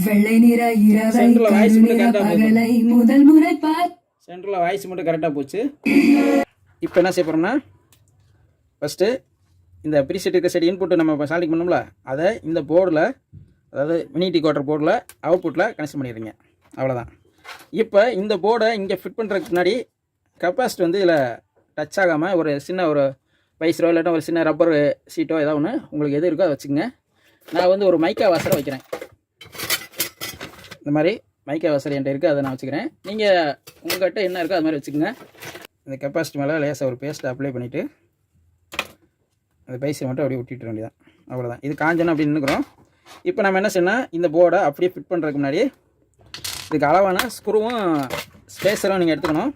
வெள்ளை நிற இரவை கருநிற பகலை முதல் முறை பார். சென்டரில் வாய்ஸ் மட்டும் கரெக்டாக போச்சு. இப்போ என்ன செய்ய போகிறோம்னா, ஃபஸ்ட்டு இந்த ப்ரீசெட் இருக்க சைடு இன்புட்டு நம்ம சால்டிங் பண்ணோம்ல, அதை இந்த போர்டில், அதாவது மினி டிகோடர் போர்டில் அவுட்புட்டில் கனெக்ஷன் பண்ணிடுறீங்க. அவ்வளோதான். இப்போ இந்த போர்டை இங்கே ஃபிட் பண்ணுறதுக்கு முன்னாடி கெப்பாசிட்டி வந்து இதில் டச் ஆகாமல் ஒரு சின்ன ஒரு வைஸரோ இல்லாட்டா ஒரு சின்ன ரப்பர் சீட்டோ ஏதாவது ஒன்று உங்களுக்கு எது இருக்கோ அதை வச்சுக்கோங்க. நான் வந்து ஒரு மைக்கா வாசரை வைக்கிறேன். இந்த மாதிரி மைக்கா வாசர் என்கிட்ட இருக்குது, அதை நான் வச்சுக்கிறேன். நீங்கள் உங்கள்கிட்ட என்ன இருக்கோ அது மாதிரி வச்சுக்கோங்க. இந்த கெப்பாசிட்டி மேலே லேசாக ஒரு பேஸ்ட்டை அப்ளை பண்ணிவிட்டு அந்த பைஸை மட்டும் அப்படியே விட்டுட்டு வேண்டியதான். அவ்வளோதான். இது காஞ்சனா அப்படி நின்றுக்கிறோம். இப்போ நம்ம என்ன செய்யணும், இந்த போர்டை அப்படியே ஃபிட் பண்ணுறதுக்கு முன்னாடி இதுக்கு அளவான ஸ்க்ரூவும் ஸ்பேஸரும் நீங்கள் எடுத்துக்கணும்.